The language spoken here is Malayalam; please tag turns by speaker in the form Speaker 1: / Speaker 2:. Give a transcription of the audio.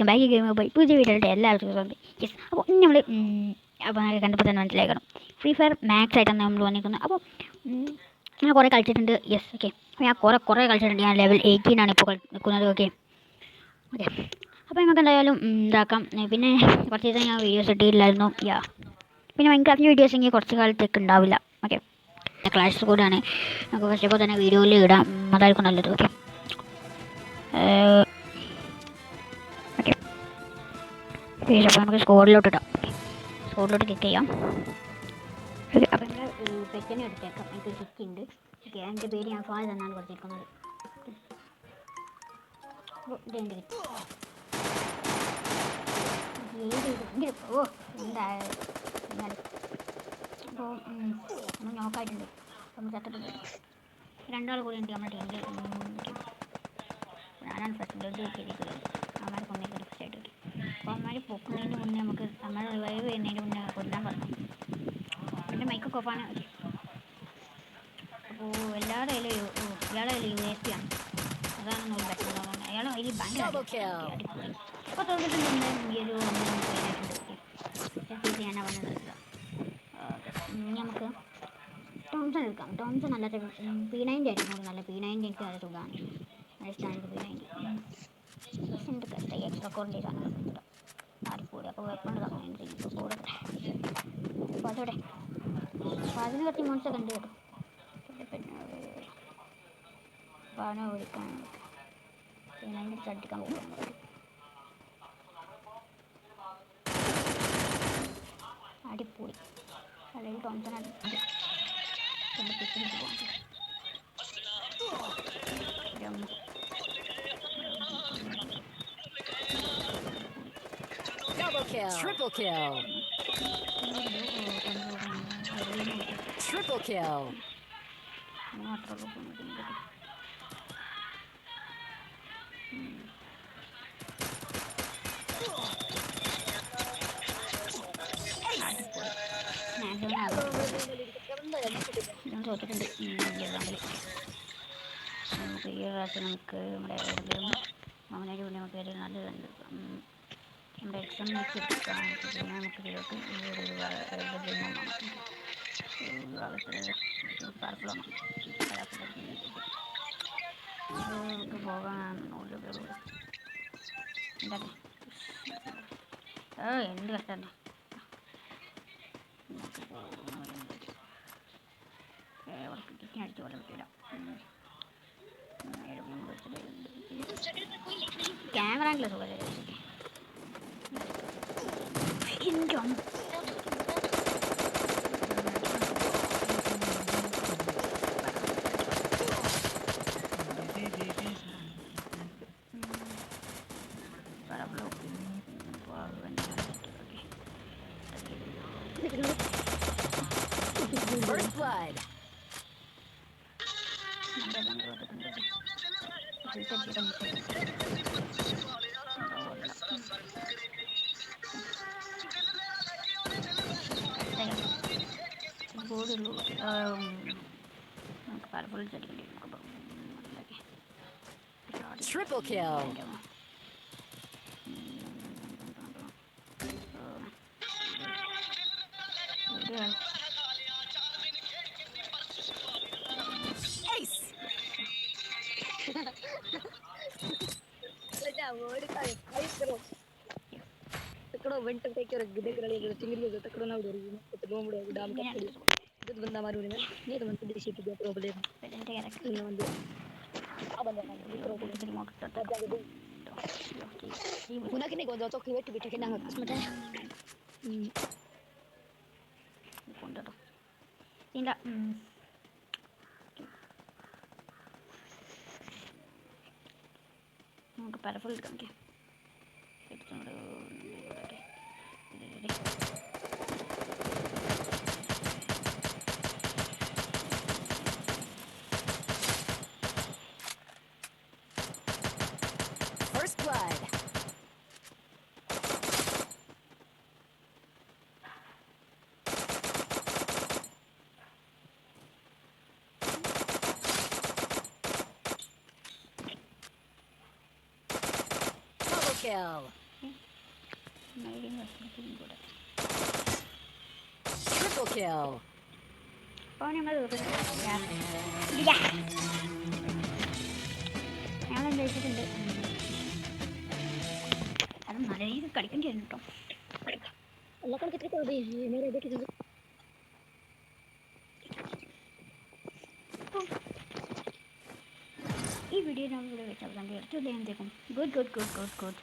Speaker 1: ബാക്കി ഗെയിം പോയി പുതിയ വീഡിയോയുടെ എല്ലാവർക്കും ഉണ്ട്. യെസ്, അപ്പോൾ ഇനി നമ്മൾ അപ്പോൾ കണ്ടപ്പോൾ തന്നെ മനസ്സിലാക്കണം ഫ്രീ ഫയർ മാക്സ് ആയിട്ടാണ് നമ്മൾ വന്നിരിക്കുന്നത്. അപ്പോൾ ഞാൻ കുറേ കളിച്ചിട്ടുണ്ട്. യെസ്, ഓക്കെ, ഞാൻ കുറേ കളിച്ചിട്ടുണ്ട്. ഞാൻ ലെവൽ 18 ആണ് ഇപ്പോൾ നിൽക്കുന്നത്. ഓക്കെ ഓക്കെ, അപ്പോൾ നമുക്ക് എന്തായാലും ഇതാക്കാം. പിന്നെ കുറച്ച് ദിവസം ഞാൻ വീഡിയോസ് ഇട്ടില്ലായിരുന്നു. പിന്നെ മൈൻക്രാഫ്റ്റ് വീഡിയോസ് എങ്കിൽ കുറച്ച് കാലത്തേക്ക് ഉണ്ടാവില്ല. ഓക്കെ, ക്ലാസ് കൂടാണ്, നമുക്ക് ഫസ്റ്റപ്പോൾ തന്നെ വീഡിയോയിൽ ഇടാം, അതായിരിക്കും നല്ലത്. ഓക്കെ ഓക്കെ, അപ്പോൾ നമുക്ക് സ്കോഡിലോട്ട് ഇടാം. സ്കോഡിലോട്ട് ക്ലിക്ക് ചെയ്യാം. ഓക്കെ, അപ്പോൾ നമ്മൾ പെറ്റിനെ എടുത്തേക്കാം. എനിക്ക് കിറ്റ് ഉണ്ട്. ഓക്കെ, എൻ്റെ പേര് ഞാൻ ഫാൽ എന്നാണ് കൊടുത്തിരിക്കുന്നത്. ഇതെൻ്റെ കിറ്റ്. ഓ എന്താ അപ്പോൾ നമ്മൾ നോക്കായിട്ടുണ്ട്. നമ്മൾ ചത്തിട്ടുണ്ട്. രണ്ടാൾ കൂടി ഉണ്ട് നമ്മുടെ ടീമിൽ. ഞാനാണ് ഫസ്റ്റ് ബ്ലഡ് വെച്ചിരിക്കുന്നത്. അമ്മമാർ കൊന്നേക്കൊരു ഫസ്റ്റായിട്ട് കിട്ടി. അപ്പോൾ അമ്മമാർ പൊക്കുന്നതിന് മുന്നേ നമുക്ക് അമ്മ റിവൈവ് ചെയ്യുന്നതിന് മുന്നേ കൊല്ലാൻ പറഞ്ഞു. എൻ്റെ മൈക്കൊക്കെ ഓഫാണ്. അപ്പോൾ എല്ലാവരുടെ കയ്യിലും ഇയാളുടെ കയ്യിൽ UASP ആണ്. അതാണ് നമ്മൾ പറ്റുന്നത്. അയാളെ കയ്യിൽ ഭയങ്കര അടിപൊളി. അപ്പോൾ തോന്നിട്ടുണ്ട് ഈ ഒരു നമുക്ക് ഞാനാ വന്നത്. നമുക്ക് ടോംസൺ എടുക്കാം. ടോംസൺ നല്ല P90 ആയിരിക്കും നല്ല. P90 എനിക്ക് നല്ല സുഖമാണ്. ഇഷ്ടമാണ് P90. എക്സ്ട്രാ കോറിൻ്റെ സാധനങ്ങൾ ആരിപ്പോയി. അപ്പോൾ വെപ്പണ്ട് തന്നെ കൂടെ. അപ്പോൾ അതോടെ അപ്പോൾ അതിന് കുറച്ച് മോൺസ് കണ്ടു കേട്ടോ. അപ്പോൾ അവനെ ഓടിക്കാൻ P90 അടിക്കാൻ പോകുന്നത്. അടിപൊളി. അല്ലെങ്കിൽ ടോംസൺ അടിക്കും.
Speaker 2: Triple kill. Triple kill.
Speaker 1: തോറ്റിട്ടുണ്ട്. നമുക്ക് ഈ പ്രാവശ്യം നമുക്ക് നമ്മുടെ അവനൊരു പിന്നെ നമുക്ക് ഒരു നല്ലതുണ്ട്. നമ്മുടെ എക്സാം വെച്ചെടുക്കാം. പിന്നെ നമുക്ക് ഇതിലോട്ട് ഈ ഒരു നമുക്ക് പോകാൻ എന്ത് കഷ്ടം. അടിച്ചു പോലെ പറ്റില്ല. ക്യാമറ സുഖം
Speaker 2: First blood. Triple kill. Ace.
Speaker 3: Went take care देख रही है चिंगरी को तकड़ो ना उड़ रही है तो नो मुड़े डाम का पड़ी ಇದು ಬಂದ ಮಾರು ನೀ ಅದು ಒಂದು ದಿಶೆ ಇದೆ ಪ್ರಾಬ್ಲಮ್ ಪೆಂಟೆ ಯಾಕೆ ಇನ್ನು ಒಂದು ಆ ಬಂದ ಪ್ರಾಬ್ಲಮ್ ಮಾಡ್ತಾರೆ ಉನಕ್ಕೆ nego do tokki vetti bitte kenanga kasmata
Speaker 1: കൊണ്ടോ ഇല്ല നമുക്ക് പലഫുൾ എടുക്കാം.
Speaker 2: First blood. Double kill. Triple kill.
Speaker 1: അപ്പോൾ ഞങ്ങൾ ഞങ്ങൾ ജയിച്ചിട്ടുണ്ട്. അത് നല്ല രീതിയിൽ കളിക്കേണ്ടി വരും കേട്ടോ.
Speaker 3: अल्लाह कौन कितने कर रही है मेरे देखे
Speaker 1: ഈ വീഡിയോ നമ്മൾ ഇവിടെ വെച്ച് അവസാനിപ്പിക്കും. Good good good good good.